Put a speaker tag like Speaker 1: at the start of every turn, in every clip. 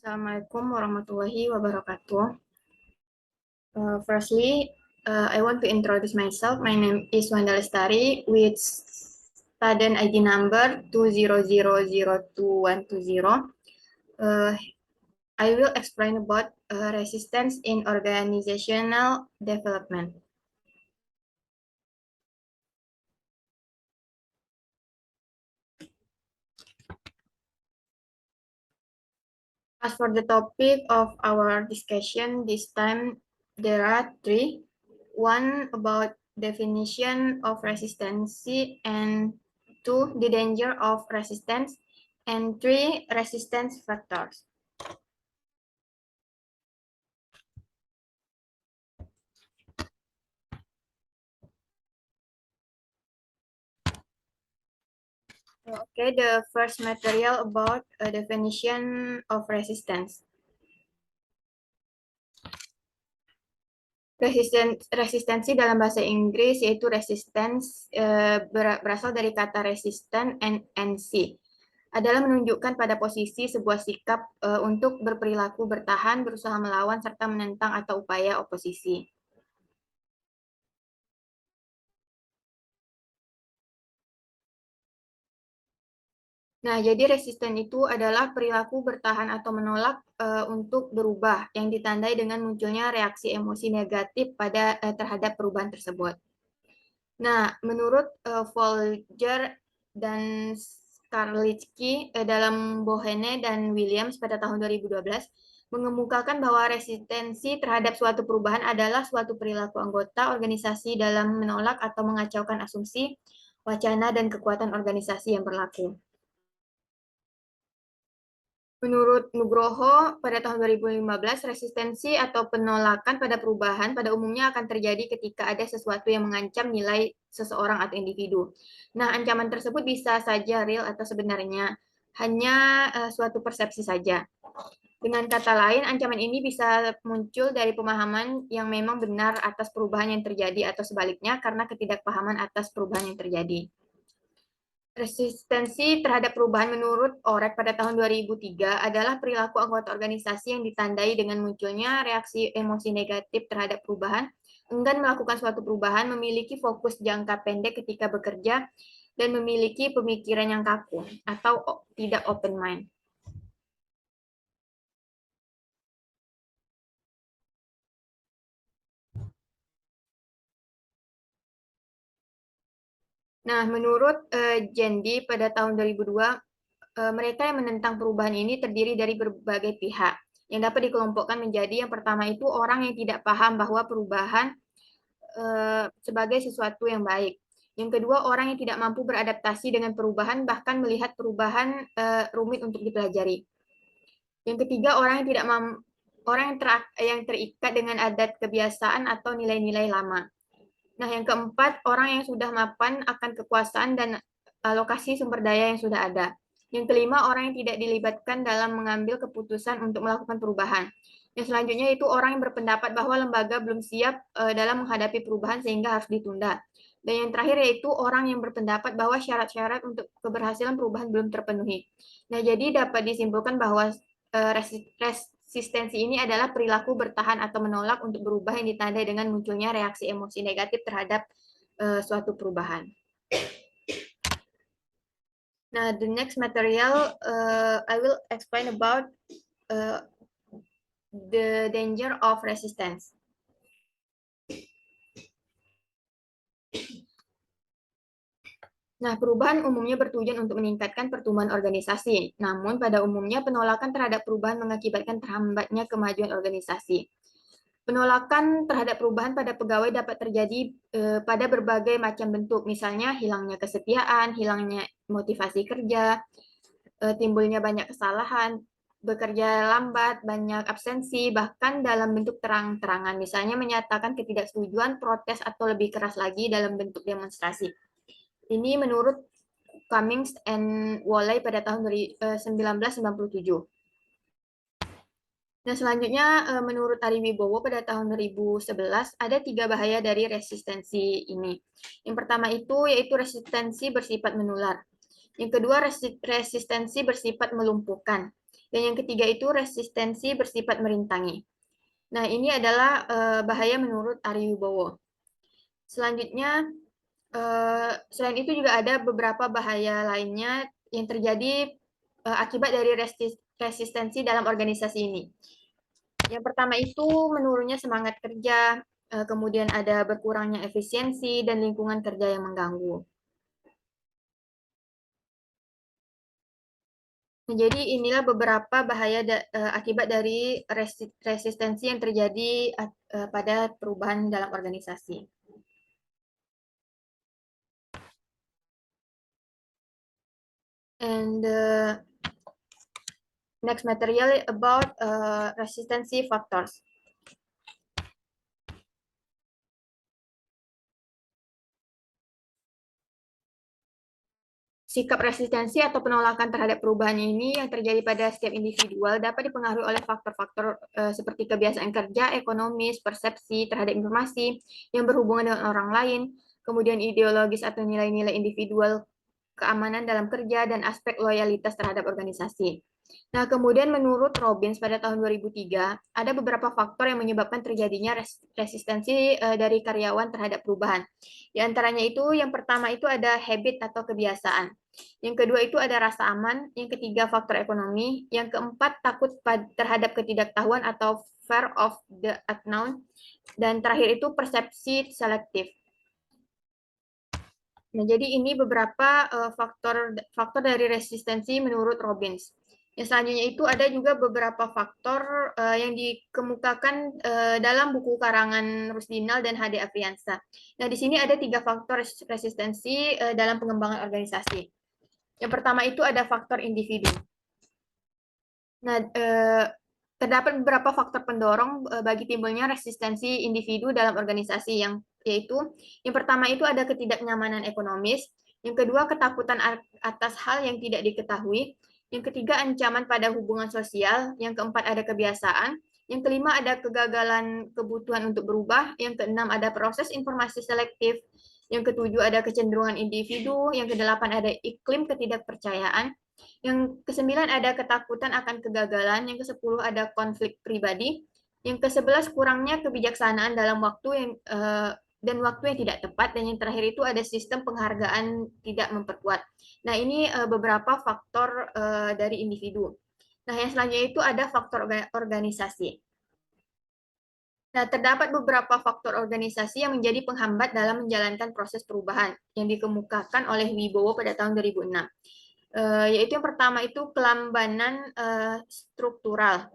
Speaker 1: Assalamualaikum warahmatullahi wabarakatuh. Firstly, I want to introduce myself. My name is Wanda Lestari with student ID number 200022120. I will explain about resistance in organizational development. As for the topic of our discussion, this time there are three. One about definition of resistance, and two, the danger of resistance, and three, resistance factors. Okay, the first material about a definition of resistance. Resistensi dalam bahasa Inggris yaitu resistance berasal dari kata resistant and NC. Adalah menunjukkan pada posisi sebuah sikap untuk berperilaku bertahan, berusaha melawan, serta menentang atau upaya oposisi. Nah, jadi resisten itu adalah perilaku bertahan atau menolak untuk berubah yang ditandai dengan munculnya reaksi emosi negatif terhadap perubahan tersebut. Nah, menurut Folger dan Skarlitsky dalam Bohene dan Williams pada tahun 2012 mengemukakan bahwa resistensi terhadap suatu perubahan adalah suatu perilaku anggota organisasi dalam menolak atau mengacaukan asumsi, wacana, dan kekuatan organisasi yang berlaku. Menurut Nugroho, pada tahun 2015, resistensi atau penolakan pada perubahan pada umumnya akan terjadi ketika ada sesuatu yang mengancam nilai seseorang atau individu. Nah, ancaman tersebut bisa saja real atau sebenarnya hanya suatu persepsi saja. Dengan kata lain, ancaman ini bisa muncul dari pemahaman yang memang benar atas perubahan yang terjadi atau sebaliknya karena ketidakpahaman atas perubahan yang terjadi. Resistensi terhadap perubahan menurut Orek pada tahun 2003 adalah perilaku anggota organisasi yang ditandai dengan munculnya reaksi emosi negatif terhadap perubahan, enggan melakukan suatu perubahan, memiliki fokus jangka pendek ketika bekerja, dan memiliki pemikiran yang kaku atau tidak open mind. Nah, menurut Jendi pada tahun 2002, mereka yang menentang perubahan ini terdiri dari berbagai pihak yang dapat dikelompokkan menjadi yang pertama itu orang yang tidak paham bahwa perubahan sebagai sesuatu yang baik. Yang kedua, orang yang tidak mampu beradaptasi dengan perubahan, bahkan melihat perubahan rumit untuk dipelajari. Yang ketiga, orang yang tidak yang terikat dengan adat kebiasaan atau nilai-nilai lama. Nah, yang keempat, orang yang sudah mapan akan kekuasaan dan alokasi sumber daya yang sudah ada. Yang kelima, orang yang tidak dilibatkan dalam mengambil keputusan untuk melakukan perubahan. Yang selanjutnya itu orang yang berpendapat bahwa lembaga belum siap dalam menghadapi perubahan sehingga harus ditunda. Dan yang terakhir yaitu orang yang berpendapat bahwa syarat-syarat untuk keberhasilan perubahan belum terpenuhi. Nah, jadi dapat disimpulkan bahwa resistensi ini adalah perilaku bertahan atau menolak untuk berubah yang ditandai dengan munculnya reaksi emosi negatif terhadap suatu perubahan. Nah, the next material I will explain about the danger of resistance. Nah, perubahan umumnya bertujuan untuk meningkatkan pertumbuhan organisasi. Namun, pada umumnya penolakan terhadap perubahan mengakibatkan terhambatnya kemajuan organisasi. Penolakan terhadap perubahan pada pegawai dapat terjadi pada berbagai macam bentuk, misalnya hilangnya kesetiaan, hilangnya motivasi kerja, timbulnya banyak kesalahan, bekerja lambat, banyak absensi, bahkan dalam bentuk terang-terangan, misalnya menyatakan ketidaksetujuan, protes, atau lebih keras lagi dalam bentuk demonstrasi. Ini menurut Cummings and Woolley pada tahun 1997. Nah, selanjutnya menurut Ari Wibowo pada tahun 2011 ada 3 bahaya dari resistensi ini. Yang pertama itu yaitu resistensi bersifat menular. Yang kedua resistensi bersifat melumpuhkan. Dan yang ketiga itu resistensi bersifat merintangi. Nah, ini adalah bahaya menurut Ari Wibowo. Selanjutnya, selain itu juga ada beberapa bahaya lainnya yang terjadi akibat dari resistensi dalam organisasi ini. Yang pertama itu menurunnya semangat kerja, kemudian ada berkurangnya efisiensi dan lingkungan kerja yang mengganggu. Nah, jadi inilah beberapa bahaya akibat dari resistensi yang terjadi pada perubahan dalam organisasi. And next material about resistency factors. Sikap resistensi atau penolakan terhadap perubahan ini yang terjadi pada setiap individual dapat dipengaruhi oleh faktor-faktor seperti kebiasaan kerja, ekonomis, persepsi terhadap informasi yang berhubungan dengan orang lain, kemudian ideologis atau nilai-nilai individual, keamanan dalam kerja, dan aspek loyalitas terhadap organisasi. Nah, kemudian menurut Robbins pada tahun 2003, ada beberapa faktor yang menyebabkan terjadinya resistensi dari karyawan terhadap perubahan. Di antaranya itu, yang pertama itu ada habit atau kebiasaan. Yang kedua itu ada rasa aman. Yang ketiga faktor ekonomi. Yang keempat takut terhadap ketidaktahuan atau fear of the unknown. Dan terakhir itu persepsi selektif. Nah, jadi ini beberapa faktor dari resistensi menurut Robbins. Yang selanjutnya itu ada juga beberapa faktor yang dikemukakan dalam buku karangan Rusdinal dan H.D. Afriansa. Nah, di sini ada 3 faktor resistensi dalam pengembangan organisasi. Yang pertama itu ada faktor individu. Nah, terdapat beberapa faktor pendorong bagi timbulnya resistensi individu dalam organisasi yaitu yang pertama itu ada ketidaknyamanan ekonomis, yang kedua ketakutan atas hal yang tidak diketahui, yang ketiga ancaman pada hubungan sosial, yang keempat ada kebiasaan, yang kelima ada kegagalan kebutuhan untuk berubah, yang keenam ada proses informasi selektif, yang ketujuh ada kecenderungan individu, yang kedelapan ada iklim ketidakpercayaan, yang kesembilan ada ketakutan akan kegagalan, yang kesepuluh ada konflik pribadi, yang kesebelas kurangnya kebijaksanaan dalam waktu dan waktu yang tidak tepat, dan yang terakhir itu ada sistem penghargaan tidak memperkuat. Nah, ini beberapa faktor dari individu. Nah, yang selanjutnya itu ada faktor organisasi. Nah, terdapat beberapa faktor organisasi yang menjadi penghambat dalam menjalankan proses perubahan yang dikemukakan oleh Wibowo pada tahun 2006. Yaitu yang pertama itu kelambanan struktural.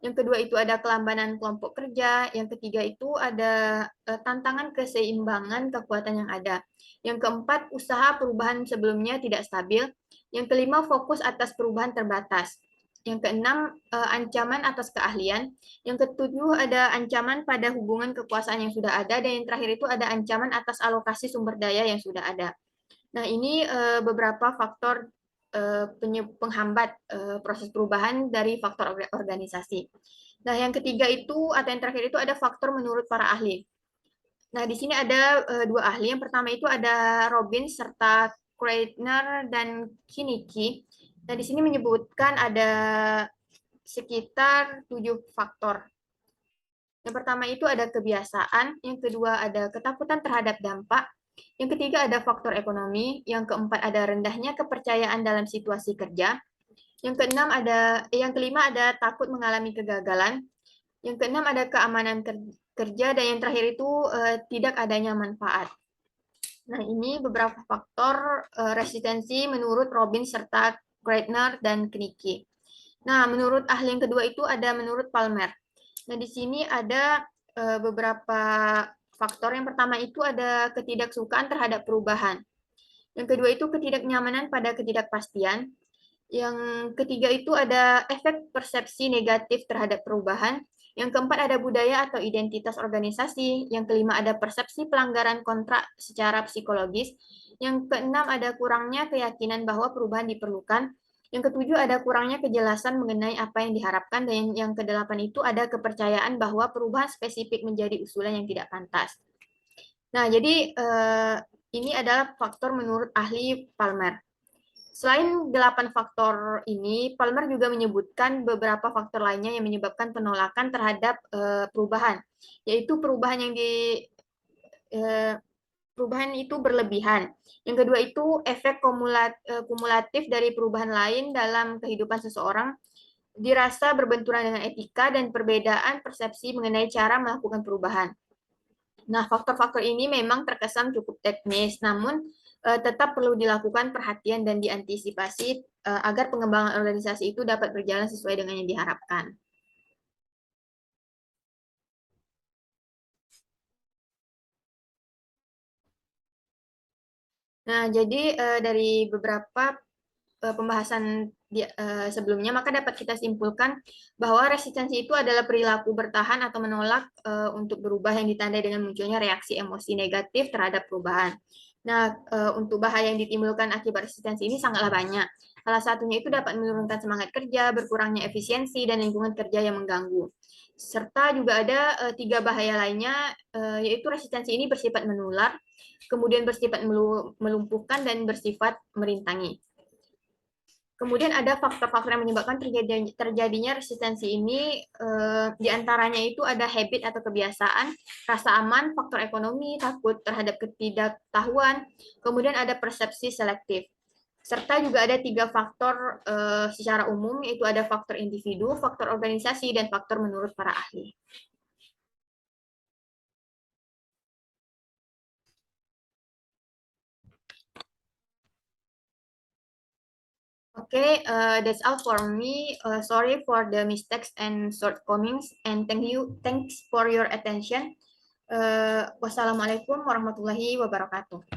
Speaker 1: Yang kedua itu ada kelambanan kelompok kerja. Yang ketiga itu ada tantangan keseimbangan kekuatan yang ada. Yang keempat, usaha perubahan sebelumnya tidak stabil. Yang kelima, fokus atas perubahan terbatas. Yang keenam, ancaman atas keahlian. Yang ketujuh, ada ancaman pada hubungan kekuasaan yang sudah ada. Dan yang terakhir itu ada ancaman atas alokasi sumber daya yang sudah ada. Nah, ini beberapa faktor penghambat proses perubahan dari faktor organisasi. Nah, yang ketiga itu atau yang terakhir itu ada faktor menurut para ahli. Nah, di sini ada 2 ahli. Yang pertama itu ada Robbins serta Kreitner dan Kiniki. Nah, di sini menyebutkan ada sekitar 7 faktor. Yang pertama itu ada kebiasaan, yang kedua ada ketakutan terhadap dampak, yang ketiga ada faktor ekonomi, yang keempat ada rendahnya kepercayaan dalam situasi kerja, yang kelima ada takut mengalami kegagalan, yang keenam ada keamanan kerja, dan yang terakhir itu tidak adanya manfaat. Nah, ini beberapa faktor resistensi menurut Robin serta Kreitner dan Knicki. Nah, menurut ahli yang kedua itu ada menurut Palmer. Nah, di sini ada beberapa faktor. Yang pertama itu ada ketidaksukaan terhadap perubahan. Yang kedua itu ketidaknyamanan pada ketidakpastian. Yang ketiga itu ada efek persepsi negatif terhadap perubahan. Yang keempat ada budaya atau identitas organisasi. Yang kelima ada persepsi pelanggaran kontrak secara psikologis. Yang keenam ada kurangnya keyakinan bahwa perubahan diperlukan. Yang ketujuh ada kurangnya kejelasan mengenai apa yang diharapkan. Dan yang kedelapan itu ada kepercayaan bahwa perubahan spesifik menjadi usulan yang tidak pantas. Nah, jadi ini adalah faktor menurut ahli Palmer. Selain 8 faktor ini, Palmer juga menyebutkan beberapa faktor lainnya yang menyebabkan penolakan terhadap perubahan, yaitu eh, perubahan itu berlebihan. Yang kedua itu efek kumulatif dari perubahan lain dalam kehidupan seseorang dirasa berbenturan dengan etika dan perbedaan persepsi mengenai cara melakukan perubahan. Nah, faktor-faktor ini memang terkesan cukup teknis, namun tetap perlu dilakukan perhatian dan diantisipasi agar pengembangan organisasi itu dapat berjalan sesuai dengan yang diharapkan. Nah, jadi dari beberapa pembahasan sebelumnya, maka dapat kita simpulkan bahwa resistensi itu adalah perilaku bertahan atau menolak untuk berubah yang ditandai dengan munculnya reaksi emosi negatif terhadap perubahan. Nah, untuk bahaya yang ditimbulkan akibat resistensi ini sangatlah banyak. Salah satunya itu dapat menurunkan semangat kerja, berkurangnya efisiensi, dan lingkungan kerja yang mengganggu. Serta juga ada tiga bahaya lainnya, yaitu resistensi ini bersifat menular, kemudian bersifat melumpuhkan, dan bersifat merintangi. Kemudian ada faktor-faktor yang menyebabkan terjadinya resistensi ini, diantaranya itu ada habit atau kebiasaan, rasa aman, faktor ekonomi, takut terhadap ketidaktahuan, kemudian ada persepsi selektif. Serta juga ada tiga faktor secara umum, yaitu ada faktor individu, faktor organisasi, dan faktor menurut para ahli. Okay, that's all for me. Sorry for the mistakes and shortcomings, and thanks for your attention. Wassalamualaikum warahmatullahi wabarakatuh.